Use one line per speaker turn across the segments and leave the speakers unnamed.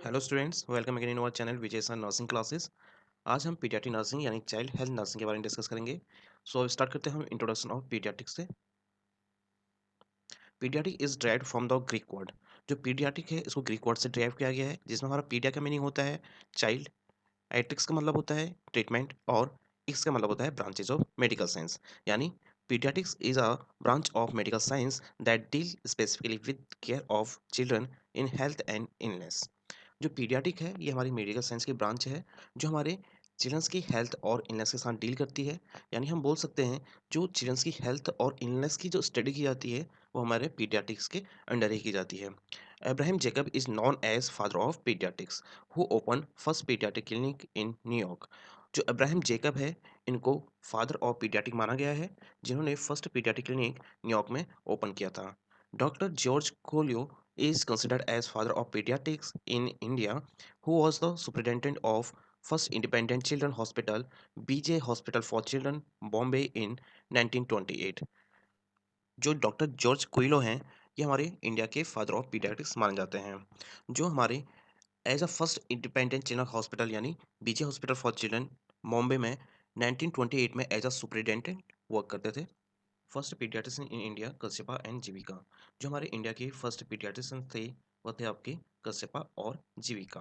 Hello students, welcome again in our channel Vijay sir nursing classes. आज हम paediatric nursing यानी child health nursing के बारे में डिस्कस करेंगे। सो स्टार्ट करते हैं हम इंट्रोडक्शन ऑफ पीडियाट्रिक्स से। Paediatric is derived from the Greek word. जो पीडियाट्रिक है इसको ग्रीक वर्ड से ड्राइव किया गया है, जिसमें हमारा पीडिया का मीनिंग होता है चाइल्ड, एट्रिक्स का मतलब होता है ट्रीटमेंट और इक्स का मतलब होता है ब्रांचेज ऑफ मेडिकल साइंस। यानी paediatrics is a branch of medical science that deal specifically with care of children in health and illness. जो पीडियाट्रिक है ये हमारी मेडिकल साइंस की ब्रांच है जो हमारे चिल्ड्रंस की हेल्थ और इलनेस के साथ डील करती है। यानी हम बोल सकते हैं जो चिल्ड्रंस की हेल्थ और इलनेस की जो स्टडी की जाती है वो हमारे पीडियाट्रिक्स के अंडर ही की जाती है। Abraham Jacob is known as father of pediatrics who open first pediatric clinic in New York. जो अब्राहम जेकब है इनको फादर ऑफ पीडियाट्रिक माना गया है, जिन्होंने फर्स्ट पीडियाट्रिक क्लिनिक न्यूयॉर्क में ओपन किया था। Doctor George Colio is considered as father of pediatrics in India, who was the superintendent of first independent children hospital, BJ Hospital for Children, Bombay in 1928। जो doctor George क्विलो हैं ये हमारे India के father of paediatrics माने जाते हैं, जो हमारे as a first independent children hospital यानी BJ hospital for children Bombay में 1928 में एज अ सुपरिटेंडेंट वर्क करते थे। First paediatrician in India Kashyapa and Jivika. जो हमारे इंडिया के फर्स्ट पीडियाट्रिशियन थे वो थे आपके कश्यपा और Jivika.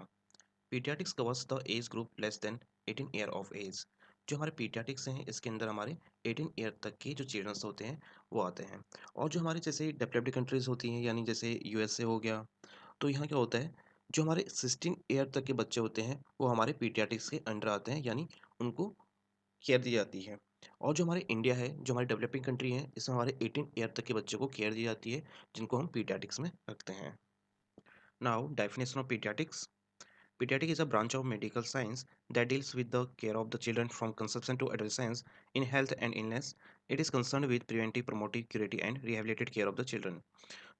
Paediatrics covers the age group less than 18 year of age. जो हमारे पीडियाट्रिक्स हैं इसके अंदर हमारे 18 ईयर तक के जो चिल्ड्रंस होते हैं वो आते हैं। और जो हमारे जैसे डेवलप्ड कंट्रीज होती हैं यानी जैसे यूएसए हो गया, तो यहाँ क्या होता है जो हमारे 16 ईयर तक के बच्चे होते हैं वो हमारे पीडियाट्रिक्स के अंडर आते हैं, यानी उनको केयर दी जाती है। और जो हमारे इंडिया है जो हमारी डेवलपिंग कंट्री है इसमें हमारे 18 ईयर तक के बच्चों को केयर दी जाती है, जिनको हम पीडियाट्रिक्स में रखते हैं। Now definition of paediatrics. Pediatric is a branch of medical science that deals with the care of the children from conception to adolescence in health and illness. It is concerned with preventive, promotive, curative and rehabilitative care of the children.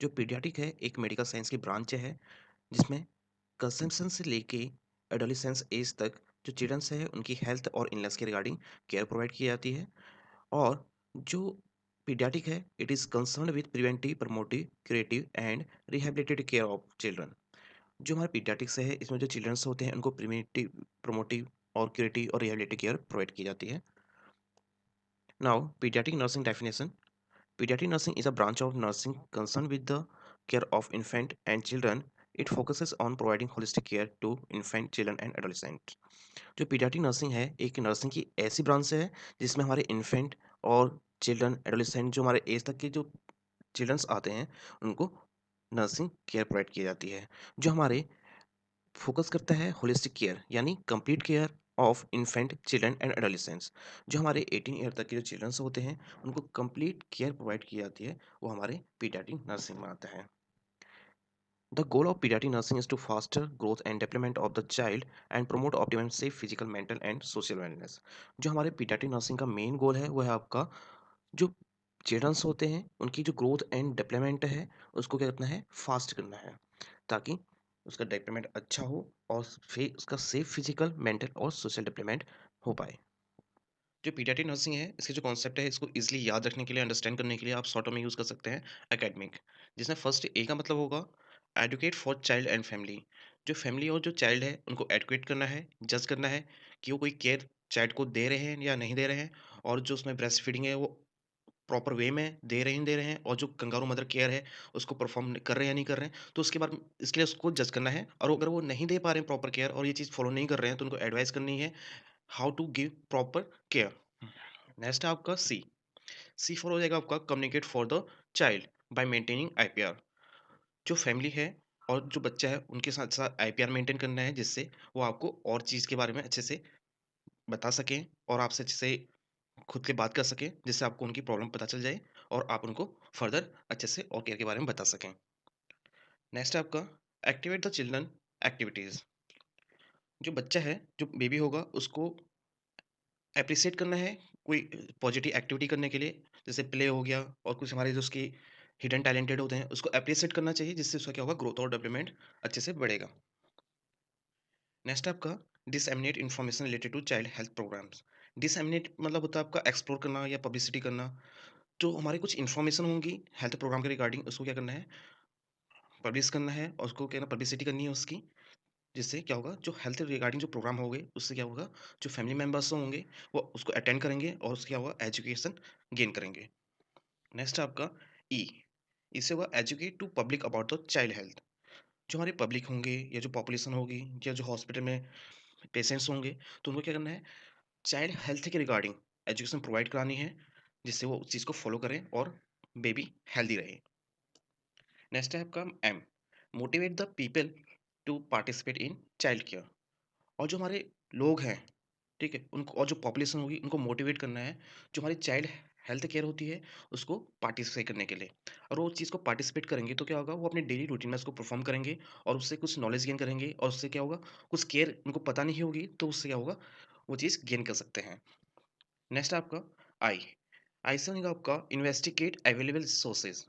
जो paediatric है एक medical science की branch है जिसमें conception से लेके adolescence as तक जो चिल्ड्रंस है उनकी हेल्थ और इलनेस के रिगार्डिंग केयर प्रोवाइड की जाती है। और जो पीडियाट्रिक है it is concern with preventive, promotive, creative and rehabilitative care of children. जो हमारे पीडियाट्रिक्स है इसमें जो चिल्ड्रंस होते हैं उनको प्रिवेंटिव, प्रमोटिव और क्यूरेटिव और रिहेबिलिटेटिव केयर प्रोवाइड की जाती है। Now paediatric nursing definition. Pediatric nursing is a branch of nursing concerned with the care of infant and children. It focuses on providing holistic care to infant, children and adolescents. जो paediatric nursing है एक nursing की ऐसी branch है जिसमें हमारे infant और children adolescent जो हमारे एज तक के जो चिल्ड्रंस आते हैं उनको नर्सिंग केयर प्रोवाइड की जाती है, जो हमारे फोकस करता है होलिस्टिक केयर यानी complete care of infant, children and adolescents. जो हमारे 18 ईयर तक के जो चिल्ड्रंस होते हैं उनको कंप्लीट केयर प्रोवाइड की जाती है, वो हमारे पीडियाट्रिक नर्सिंग में आता है। The goal of pediatric nursing is to foster growth and development of the child and promote optimum safe physical, mental and social wellness। जो हमारे pediatric nursing का मेन गोल है वो है आपका जो चिल्ड्रंस होते हैं उनकी जो ग्रोथ एंड डेवलपमेंट है उसको क्या करना है, फास्ट करना है, ताकि उसका डेवलपमेंट अच्छा हो और उसका सेफ फिजिकल, मेंटल और सोशल डेवलपमेंट हो पाए। जो पीडियाट्रिक नर्सिंग है इसके जो कॉन्सेप्ट है इसको इजीली याद रखने के लिए, अंडरस्टैंड करने के लिए आप शॉर्ट में यूज़ कर सकते हैं एकेडमिक, जिसमें फर्स्ट ए का मतलब होगा educate for child and family. जो फैमिली और जो चाइल्ड है उनको एडुकेट करना है, जज करना है कि वो कोई केयर चाइल्ड को दे रहे हैं या नहीं दे रहे हैं, और जो उसमें ब्रेस्ट फीडिंग है वो प्रॉपर वे में दे रहे हैं, और जो कंगारू मदर केयर है उसको परफॉर्म कर रहे हैं या नहीं कर रहे हैं, तो उसके बाद इसके लिए उसको जज करना है। और अगर वो नहीं दे पा रहे हैं प्रॉपर केयर और ये चीज़ फॉलो नहीं कर रहे हैं तो उनको एडवाइस करनी है how to give proper care. Next है आपका सी। सी फॉर हो जाएगा आपका communicate for the child by maintaining IPR. जो फैमिली है और जो बच्चा है उनके साथ साथ आईपीआर मेंटेन करना है, जिससे वो आपको और चीज़ के बारे में अच्छे से बता सकें और आपसे अच्छे से खुद के बात कर सकें, जिससे आपको उनकी प्रॉब्लम पता चल जाए और आप उनको फर्दर अच्छे से और केयर के बारे में बता सकें। नेक्स्ट है आपका एक्टिवेट द चिल्ड्रन एक्टिविटीज़। जो बच्चा है जो बेबी होगा उसको एप्रिशिएट करना है कोई पॉजिटिव एक्टिविटी करने के लिए, जैसे प्ले हो गया, और कुछ हमारे जो उसके हिडन टैलेंटेड होते हैं उसको एप्रिशिएट करना चाहिए, जिससे उसका क्या होगा, ग्रोथ और डेवलपमेंट अच्छे से बढ़ेगा। नेक्स्ट आपका disseminate information related to child health programmes. Disseminate मतलब होता है आपका एक्सप्लोर करना या पब्लिसिटी करना। जो हमारी कुछ इन्फॉर्मेशन होंगी हेल्थ प्रोग्राम के रिगार्डिंग उसको क्या करना है, पब्लिश करना है, और उसको क्या ना पब्लिसिटी करनी है उसकी, जिससे क्या होगा, जो हेल्थ रिगार्डिंग जो प्रोग्राम होंगे, उससे क्या होगा, जो फैमिली मेंबर्स होंगे, वो उसको अटेंड करेंगे और उससे क्या होगा, एजुकेशन गेन करेंगे। नेक्स्ट है आपका ई, इससे होगा educate to public about the child health. जो हमारे पब्लिक होंगे या जो पॉपुलेशन होगी या जो हॉस्पिटल में पेशेंट्स होंगे, तो उनको क्या करना है, चाइल्ड हेल्थ के रिगार्डिंग एजुकेशन प्रोवाइड करानी है, जिससे वो उस चीज़ को फॉलो करें और बेबी हेल्दी रहे। नेक्स्ट है आपका M, motivate the people to participate in child care. और जो हमारे लोग हैं, ठीक है, उनको और जो पॉपुलेशन होगी उनको मोटिवेट करना है, जो हमारी चाइल्ड हेल्थ केयर होती है उसको पार्टिसिपेट करने के लिए। और वो चीज़ को पार्टिसिपेट करेंगे तो क्या होगा, वो अपने डेली रूटीन में उसको परफॉर्म करेंगे और उससे कुछ नॉलेज गेन करेंगे, और उससे क्या होगा, कुछ केयर उनको पता नहीं होगी तो उससे क्या होगा, वो चीज़ गेन कर सकते हैं। नेक्स्ट आपका आई, आई से होगा आपका इन्वेस्टिगेट अवेलेबल सोर्सेज।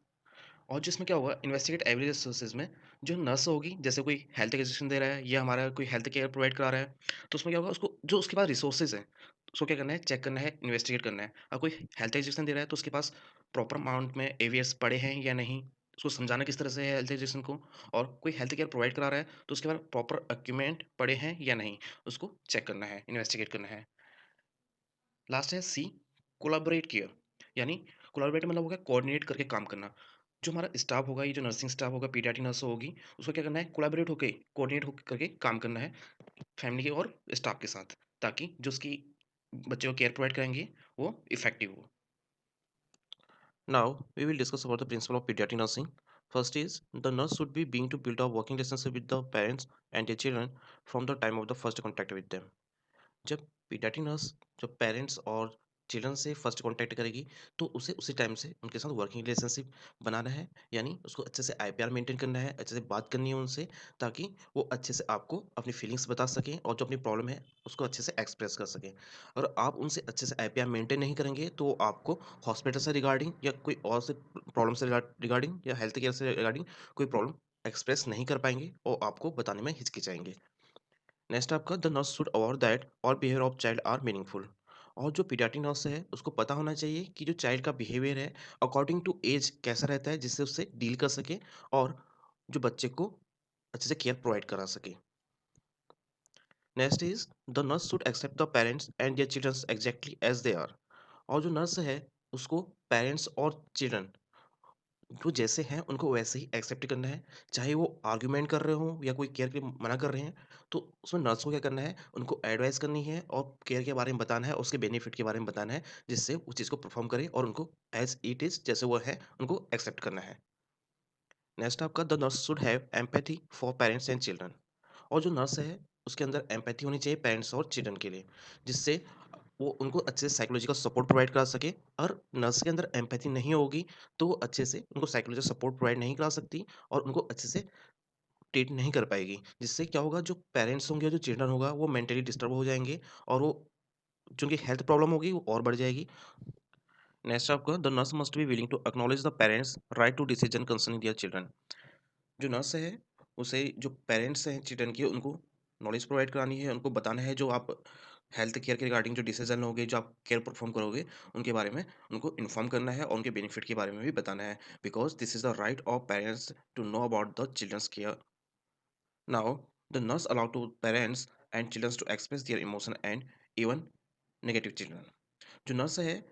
और जिसमें क्या होगा, इन्वेस्टिगेट एवरेज रिसोर्सेज में जो नर्स होगी, जैसे कोई हेल्थ एजुकेशन दे रहा है या हमारा कोई हेल्थ केयर प्रोवाइड करा रहा है, तो उसमें क्या होगा, उसको जो उसके पास रिसोर्सेज हैं, उसको क्या करना है, चेक करना है, इन्वेस्टिगेट करना है। और कोई हेल्थ एजुकेशन दे रहा है तो उसके पास प्रॉपर अमाउंट में एवीएस पड़े हैं या नहीं, उसको समझाना किस तरह से है हेल्थ एजुकेशन को। और कोई हेल्थ केयर प्रोवाइड करा रहा है तो उसके बाद प्रॉपर इक्विपमेंट पड़े हैं या नहीं, उसको चेक करना है, इन्वेस्टिगेट करना है। लास्ट है सी, कोलाबोरेट किया, यानी कोलाबोरेट मतलब होगा कोऑर्डिनेट करके काम करना। जो हमारा स्टाफ होगा, ये जो नर्सिंग स्टाफ होगा, पीडियाट्रिक नर्स होगी, उसको क्या करना है, कोलैबोरेट होके कोऑर्डिनेट होकर करके काम करना है फैमिली के और स्टाफ के साथ, ताकि जो उसकी बच्चे को केयर प्रोवाइड करेंगे वो इफेक्टिव हो। Now, we will discuss about the principle of pediatric nursing. First is, the nurse should be being to build a working relationship with the parents and their children from the time of the first contact with them. जब paediatric nurse जब parents और children से first contact करेगी, तो उसे उसी time से उनके साथ वर्किंग रिलेशनशिप बनाना है, यानी उसको अच्छे से आईपीआर मेंटेन करना है, अच्छे से बात करनी है उनसे, ताकि वो अच्छे से आपको अपनी फीलिंग्स बता सकें और जो अपनी प्रॉब्लम है उसको अच्छे से एक्सप्रेस कर सकें। अगर आप उनसे अच्छे से आईपीआर मेंटेन नहीं करेंगे तो वो आपको हॉस्पिटल से रिगार्डिंग या कोई और से प्रॉब्लम से रिगार्डिंग या हेल्थ केयर से रिगार्डिंग कोई प्रॉब्लम एक्सप्रेस नहीं कर पाएंगे और आपको बताने में हिचकिचाएंगे। नेक्स्ट आपका the nurse should aware that all behaviour of child are meaningful. और जो पीडियाट्रिक नर्स है उसको पता होना चाहिए कि जो चाइल्ड का बिहेवियर है अकॉर्डिंग टू एज कैसा रहता है, जिससे उससे डील कर सके और जो बच्चे को अच्छे से केयर प्रोवाइड करा सके। Next is the nurse should accept the parents and their children exactly as they are. और जो नर्स है उसको पेरेंट्स और चिल्ड्रन वो जैसे हैं उनको वैसे ही एक्सेप्ट करना है, चाहे वो आर्ग्यूमेंट कर रहे हों या कोई केयर के लिए मना कर रहे हैं, तो उसमें नर्स को क्या करना है, उनको एडवाइस करनी है और केयर के बारे में बताना है, उसके बेनिफिट के बारे में बताना है, जिससे उस चीज़ को परफॉर्म करे और उनको एज इट इज़ जैसे वो है उनको एक्सेप्ट करना है। नेक्स्ट आपका the nurse should have empathy for parents and children. और जो नर्स है उसके अंदर एम्पैथी होनी चाहिए पेरेंट्स और चिल्ड्रन के लिए, जिससे वो उनको अच्छे से साइकोलॉजिकल सपोर्ट प्रोवाइड करा सके। और नर्स के अंदर एम्पैथी नहीं होगी तो वो अच्छे से उनको साइकोलॉजिकल सपोर्ट प्रोवाइड नहीं करा सकती और उनको अच्छे से ट्रीट नहीं कर पाएगी, जिससे क्या होगा, जो पेरेंट्स होंगे, जो चिल्ड्रन होगा, वो मेंटली डिस्टर्ब हो जाएंगे और वो जो उनकी हेल्थ प्रॉब्लम होगी वो और बढ़ जाएगी। नेक्स्ट आपका the nurse must be willing to acknowledge the parents right to decision concerning their children. जो नर्स है उसे जो पेरेंट्स हैं चिल्ड्रन के उनको नॉलेज प्रोवाइड करानी है, उनको बताना है जो आप हेल्थ केयर के रिगार्डिंग जो डिसीजन होंगे, जो आप केयर परफॉर्म करोगे उनके बारे में उनको इन्फॉर्म करना है और उनके बेनिफिट के बारे में भी बताना है, because this is the right of parents to know about the childrens care. Now the nurse allow to parents and childrens to express their emotion and even negative children. जो नर्स है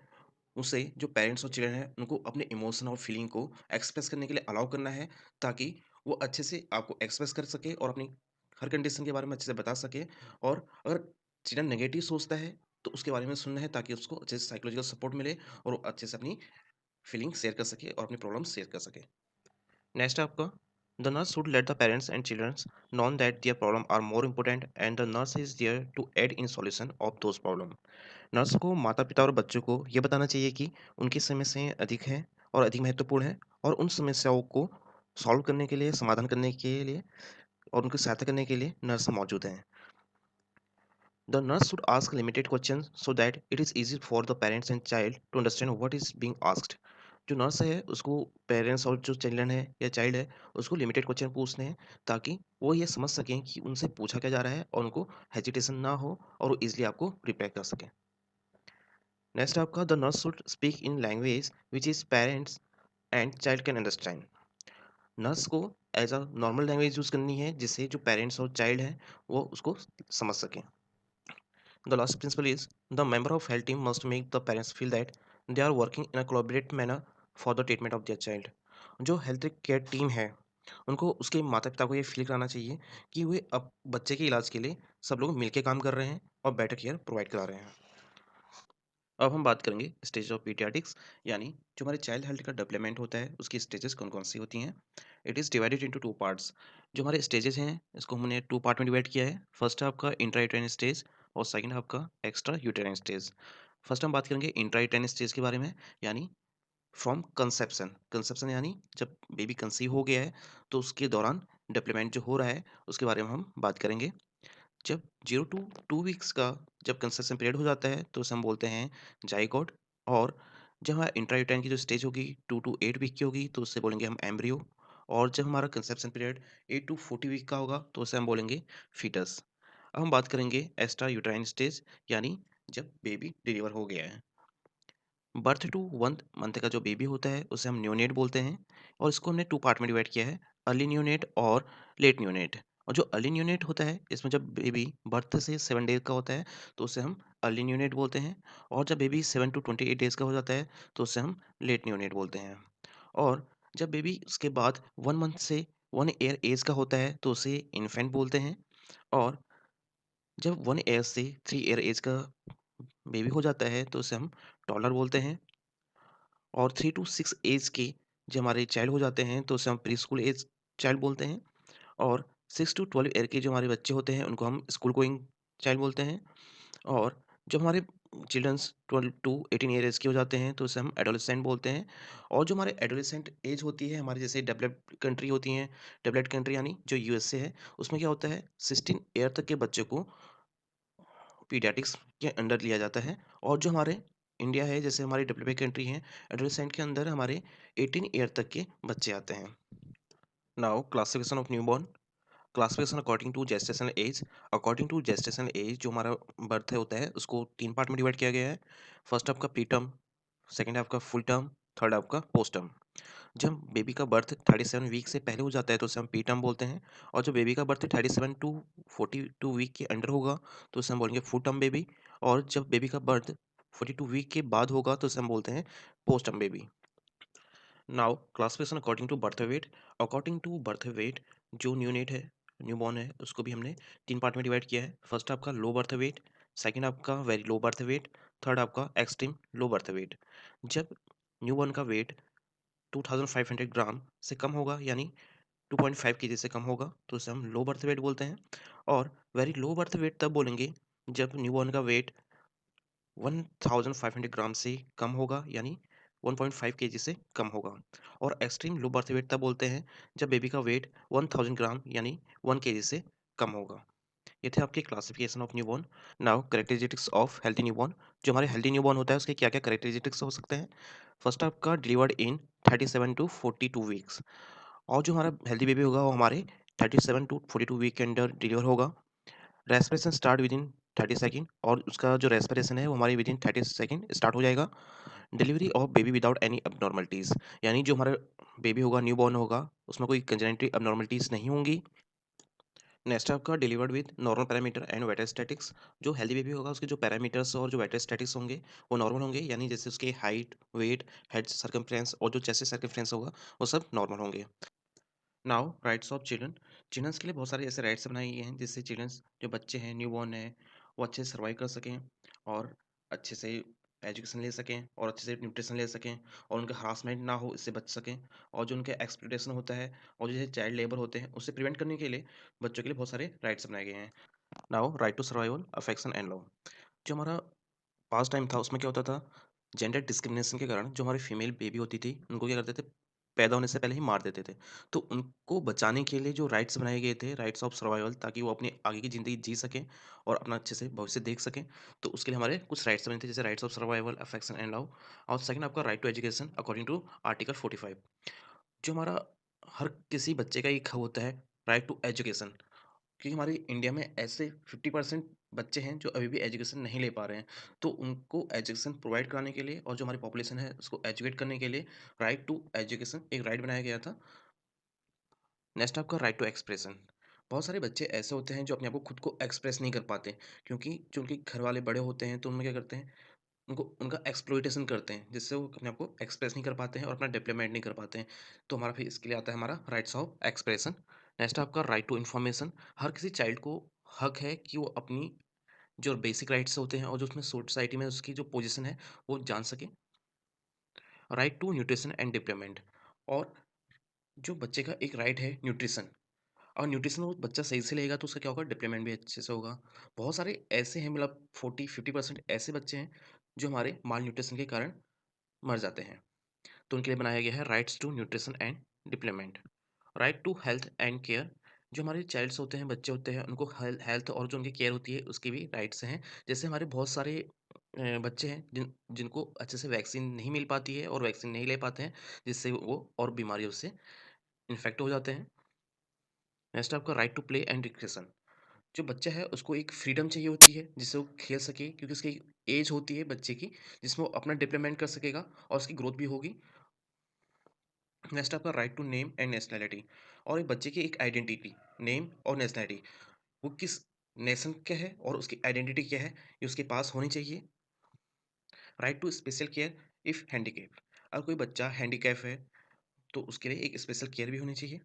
उसे जो पेरेंट्स और children हैं उनको अपने emotion और feeling को एक्सप्रेस करने के लिए अलाउ करना है, ताकि वो अच्छे से आपको एक्सप्रेस कर सके और अपनी हर कंडीशन के बारे में अच्छे से बता सके। और अगर चिल्ड्रन नेगेटिव सोचता है तो उसके बारे में सुनना है, ताकि उसको अच्छे से साइकोलॉजिकल सपोर्ट मिले और वो अच्छे से अपनी फीलिंग शेयर कर सके और अपनी प्रॉब्लम शेयर कर सके। नेक्स्ट आपका the nurse should let the parents and childrens known that their problem are more important and the nurse is there to aid in solution of those problem. Nurse को माता-पिता और बच्चों को ये बताना चाहिए कि उनकी समस्याएँ अधिक हैं और अधिक महत्वपूर्ण हैं, और उन समस्याओं को सॉल्व करने के लिए, समाधान करने के लिए और उनकी सहायता करने के लिए नर्स मौजूद हैं। The nurse should ask limited questions so that it is easy for the parents and child to understand what is being asked. जो नर्स है उसको पेरेंट्स और जो चिल्ड्रन है या चाइल्ड है उसको लिमिटेड क्वेश्चन पूछने हैं, ताकि वो ये समझ सकें कि उनसे पूछा क्या जा रहा है और उनको हेजिटेशन ना हो और वो इजीली आपको रिप्लाई कर सकें। नेक्स्ट आपका the nurse should speak in language which is parents and child can understand. Nurse को as a normal language use करनी है जिससे जो पेरेंट्स और चाइल्ड हैं वो उसको समझ सकें। The last principle is the member of health team must make the parents feel that they are working in a collaborative manner for the treatment of their child. जो हेल्थ केयर टीम है उनको उसके माता पिता को ये feel कराना चाहिए कि वे अब बच्चे के इलाज के लिए सब लोग मिलके काम कर रहे हैं और बेटर केयर प्रोवाइड करा रहे हैं। अब हम बात करेंगे स्टेज ऑफ पीडियाट्रिक्स, यानी जो हमारे चाइल्ड हेल्थ का डेवलपमेंट होता है उसकी स्टेजेस कौन कौन सी होती हैं। It is divided into two parts. जो हमारे स्टेजेस हैं इसको हमने टू पार्ट में डिवाइड किया है। फर्स्ट है आपका इंट्रा यूटेराइन स्टेज और सेकंड है आपका एक्स्ट्रा यूटेराइन स्टेज। फर्स्ट हम बात करेंगे इंट्रा यूटेराइन स्टेज के बारे में, यानी फ्रॉम कंसेप्शन। कंसेप्शन यानी जब बेबी कंसीव हो गया है तो उसके दौरान डेवलपमेंट जो हो रहा है उसके बारे में हम बात करेंगे। जब 0 टू 2 वीक्स का जब कंसेप्शन पीरियड हो जाता है तो उसे हम बोलते हैं जाइगोट। और जब हमारा इंट्रायूटेराइन की जो स्टेज होगी 2 टू 8 वीक की होगी तो उससे बोलेंगे हम एम्ब्रियो। और जब हमारा कंसेप्शन पीरियड 8 टू 40 वीक का होगा तो उसे हम बोलेंगे फीटस। अब हम बात करेंगे एक्स्ट्रा यूटेराइन स्टेज, यानी जब बेबी डिलीवर हो गया है। बर्थ टू 1 मंथ का जो बेबी होता है उसे हम न्यूनेट बोलते हैं। और इसको हमने 2 पार्ट में डिवाइड किया है, अर्ली न्यूनेट और लेट न्यूनेट। और जो अर्ली न्यूनेट होता है इसमें जब बेबी बर्थ से 7 डेज़ का होता है तो उसे हम अर्ली न्यूनेट बोलते हैं। और जब बेबी 7 टू 28 डेज़ का हो जाता है तो उसे हम लेट न्यूनेट बोलते हैं। और जब बेबी उसके बाद 1 मंथ से 1 ईयर एज का होता है तो उसे इन्फेंट बोलते हैं। और जब 1 ईयर से 3 ईयर एज का बेबी हो जाता है तो उसे हम टॉडलर बोलते हैं। और 3 टू 6 एज के जो हमारे चाइल्ड हो जाते हैं तो उसे हम प्री-स्कूल एज चाइल्ड बोलते हैं। और 6 टू 12 ईयर के जो हमारे बच्चे होते हैं उनको हम स्कूल गोइंग चाइल्ड बोलते हैं। और जब हमारे चिल्ड्रंस 12 टू 18 ईयर एज के हो जाते हैं तो उसे हम एडोलेसेंट बोलते हैं। और जो हमारे एडोलेसेंट एज होती है हमारी, जैसे डेवलप्ड कंट्री होती हैं, डेवलप्ड कंट्री यानी जो यूएसए है, उसमें क्या होता है 16 ईयर तक के बच्चे को पीडियाट्रिक्स के अंडर लिया जाता है। और जो हमारे इंडिया है, जैसे हमारी डेवलपिंग कंट्री है, एडोलेसेंट के अंदर हमारे 18 ईयर तक के बच्चे आते हैं। Now classification of newborn. Classification according to gestational age. According to gestational age जो हमारा बर्थ है होता है उसको 3 पार्ट में डिवाइड किया गया है। फर्स्ट आपका प्री टर्म, सेकंड है आपका फुल टर्म, थर्ड आपका पोस्ट टर्म। जब बेबी का बर्थ 37 वीक से पहले हो जाता है तो उसे हम प्री टर्म बोलते हैं। और जब बेबी का बर्थ 37 टू 42 वीक के अंडर होगा तो उसे हम बोलेंगे फुल टर्म बेबी। और जब बेबी का बर्थ 42 वीक के बाद होगा तो उसे हम बोलते हैं post term baby. Now classification according to birth weight. According to birth weight जो न्यूनेट है, न्यूबॉर्न है, उसको भी हमने 3 पार्ट में डिवाइड किया है। फर्स्ट आपका लो बर्थ वेट, सेकंड आपका very low birth weight, third आपका एक्सट्रीम लो बर्थ वेट। जब न्यूबॉर्न का वेट 2500 ग्राम से कम होगा, यानी 2.5 केजी से कम होगा, तो उसे हम लो बर्थ वेट बोलते हैं। और वेरी लो बर्थ वेट तब बोलेंगे जब न्यूबॉर्न का वेट 1500 ग्राम से कम होगा, यानी 1.5 केजी से कम होगा। और एक्सट्रीम लो बर्थ वेट तब बोलते हैं जब बेबी का वेट 1000 ग्राम यानी 1 केजी से कम होगा। ये थे आपके classification of newborn. Now characteristics of healthy newborn. जो हमारे हेल्दी न्यूबॉर्न होता है उसके क्या क्या कैरेक्टरिस्टिक्स हो सकते हैं। फर्स्ट आपका डिलीवर्ड इन 37 टू 42 वीक्स। और जो हमारा हेल्दी बेबी होगा वो हमारे 37 टू 42 वीक के अंदर डिलीवर होगा। Respiration start with in 30 second, और उसका जो रेस्पिरेशन है वो हमारी विद इन 30 सेकंड स्टार्ट हो जाएगा। Delivery of baby without any abnormalities, यानी जो हमारा बेबी होगा, न्यूबॉर्न होगा, उसमें कोई कंजेनिटल अबनॉर्मलिटीज़ नहीं होंगी। नेक्स्ट आपका delivered with normal parameter and vital statics. जो हेल्दी बेबी होगा उसके जो पैरामीटर्स और जो वाइटल स्टैटिक्स होंगे वो नॉर्मल होंगे, यानी जैसे उसके हाइट, वेट, हेड सर्कमफ्रेंस और जो चेस्ट सर्कमफ्रेंस होगा वो सब नॉर्मल होंगे। Now rights of children. Childrens के लिए बहुत सारे ऐसे राइट्स बनाए गए हैं जिससे चिल्ड्रंस जो बच्चे हैं, न्यूबॉर्न है, वो अच्छे से सर्वाइव कर सकें और अच्छे से एजुकेशन ले सकें और अच्छे से न्यूट्रिशन ले सकें और उनका हरासमेंट ना हो, इससे बच सकें। और जो उनके एक्सप्लॉयटेशन होता है और जो चाइल्ड लेबर होते हैं उससे प्रिवेंट करने के लिए बच्चों के लिए बहुत सारे राइट्स बनाए गए हैं। Now right to survival, affection and love. जो हमारा पास्ट टाइम था उसमें क्या होता था, जेंडर डिस्क्रिमिनेशन के कारण जो हमारी फीमेल बेबी होती थी उनको क्या करते थे, पैदा होने से पहले ही मार देते थे। तो उनको बचाने के लिए जो राइट्स बनाए गए थे, राइट्स ऑफ सर्वाइवल, ताकि वो अपनी आगे की ज़िंदगी जी सकें और अपना अच्छे से भविष्य देख सकें। तो उसके लिए हमारे कुछ राइट्स बने थे, जैसे rights of survival, affection and love. और सेकंड आपका right to education according to article 45। जो हमारा हर किसी बच्चे का एक होता है राइट टू एजुकेशन, क्योंकि हमारे इंडिया में ऐसे 50% बच्चे हैं जो अभी भी एजुकेशन नहीं ले पा रहे हैं। तो उनको एजुकेशन प्रोवाइड कराने के लिए और जो हमारी पॉपुलेशन है उसको एजुकेट करने के लिए राइट टू एजुकेशन एक राइट बनाया गया था। नेक्स्ट आपका राइट टू एक्सप्रेशन। बहुत सारे बच्चे ऐसे होते हैं जो अपने आप को खुद को एक्सप्रेस नहीं कर पाते, क्योंकि जो उनके घर वाले बड़े होते हैं तो उनमें क्या करते हैं, उनको उनका एक्सप्लॉइटेशन करते हैं, जिससे वो अपने आप को एक्सप्रेस नहीं कर पाते हैं और अपना डेवलपमेंट नहीं कर पाते हैं। तो हमारा फिर इसके लिए आता है हमारा राइट्स ऑफ एक्सप्रेशन। नेक्स्ट आपका राइट टू इन्फॉर्मेशन। हर किसी चाइल्ड को हक है कि वो अपनी जो बेसिक राइट्स होते हैं और जो उसमें सोसाइटी में उसकी जो पोजीशन है वो जान सके। Right to nutrition and development. और जो बच्चे का एक राइट है न्यूट्रिशन, और न्यूट्रिशन वो बच्चा सही से लेगा तो उसका क्या होगा, डेवलपमेंट भी अच्छे से होगा। बहुत सारे ऐसे हैं, मतलब 40-50% ऐसे बच्चे हैं जो हमारे माल न्यूट्रिशन के कारण मर जाते हैं। तो उनके लिए बनाया गया है rights to nutrition and development. Right to health and care. जो हमारे चाइल्ड्स होते हैं, बच्चे होते हैं, उनको हेल्थ और जो उनकी केयर होती है उसकी भी राइट्स हैं। जैसे हमारे बहुत सारे बच्चे हैं जिनको अच्छे से वैक्सीन नहीं मिल पाती है और वैक्सीन नहीं ले पाते हैं, जिससे वो और बीमारियों से इन्फेक्ट हो जाते हैं। नेक्स्ट आपका right to play and recreation. जो बच्चा है उसको एक फ्रीडम चाहिए होती है जिससे वो खेल सके, क्योंकि उसकी एक एज होती है बच्चे की जिसमें वो अपना डेवलपमेंट कर सकेगा और उसकी ग्रोथ भी होगी। नेक्स्ट आपका right to name and nationality. और एक बच्चे की एक आइडेंटिटी, नेम और नेशनैलिटी, वो किस नेशन का है और उसकी आइडेंटिटी क्या है, ये उसके पास होनी चाहिए। Right to special care if handicap. अगर कोई बच्चा हैंडीकैप है तो उसके लिए एक स्पेशल केयर भी होनी चाहिए।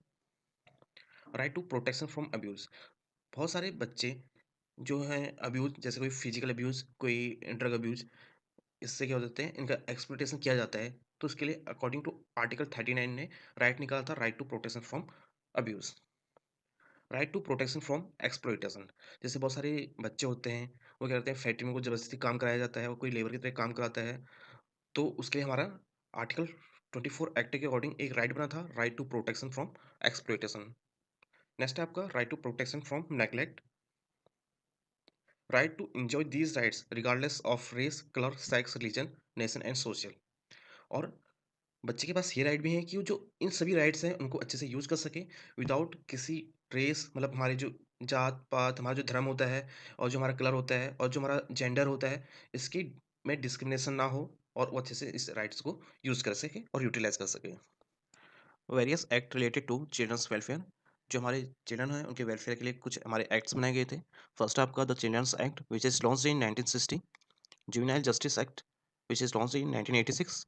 Right to protection from abuse. बहुत सारे बच्चे जो हैं अब्यूज़, जैसे कोई फिजिकल अब्यूज़, कोई ड्रग अब्यूज़, इससे क्या हो जाते हैं, इनका एक्सप्लॉइटेशन किया जाता है। तो उसके लिए अकॉर्डिंग टू आर्टिकल 39 ने राइट निकाला था, right to protection from abuse. Right to protection from exploitation. जैसे बहुत सारे बच्चे होते हैं, वो क्या करते हैं, फैक्ट्री में कुछ ज़बरदस्ती काम कराया जाता है और कोई लेबर की तरह काम कराता है। तो उसके लिए हमारा आर्टिकल 24 एक्ट के अकॉर्डिंग एक राइट बना था, right to protection from exploitation. Next है आपका right to protection from neglect. Right to enjoy these rights regardless of race, colour, sex, religion, nation and social. और बच्चे के पास ये राइट भी है कि वो जो इन सभी राइट्स हैं उनको अच्छे से यूज़ कर सके विदाउट किसी रेस, मतलब हमारे जो जात पात, हमारा जो धर्म होता है और जो हमारा कलर होता है और जो हमारा जेंडर होता है, इसकी में डिस्क्रिमिनेशन ना हो और वो अच्छे से इस राइट्स को यूज़ कर सके और यूटिलाइज कर सके। Various act related to childrens welfare. जो हमारे चिल्ड्रन हैं उनके वेलफेयर के लिए कुछ हमारे एक्ट्स बनाए गए थे। फर्स्ट आपका the childrens act which is launched in 1960। Juvenile justice act which is launched in 1986।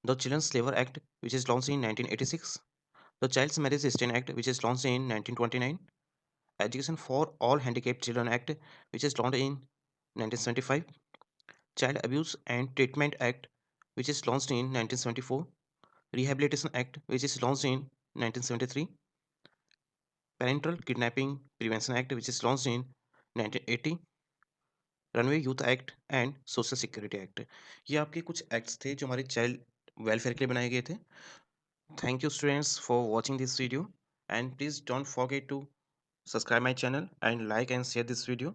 The childrens labour act which is launched in 1986। The childs marriage restrain act which is launched in 1929। Education for all handicapped children act which is launched in 1975। Child abuse and treatment act which is launched in 1974। Rehabilitation Act, which is launched in 1973, Parental Kidnapping Prevention Act, which is launched in 1980, Runaway Youth Act and social security act. ये आपके कुछ acts थे जो हमारे child welfare के लिए बनाए गए थे। Thank you students for watching this video and please don't forget to subscribe my channel and like and share this video.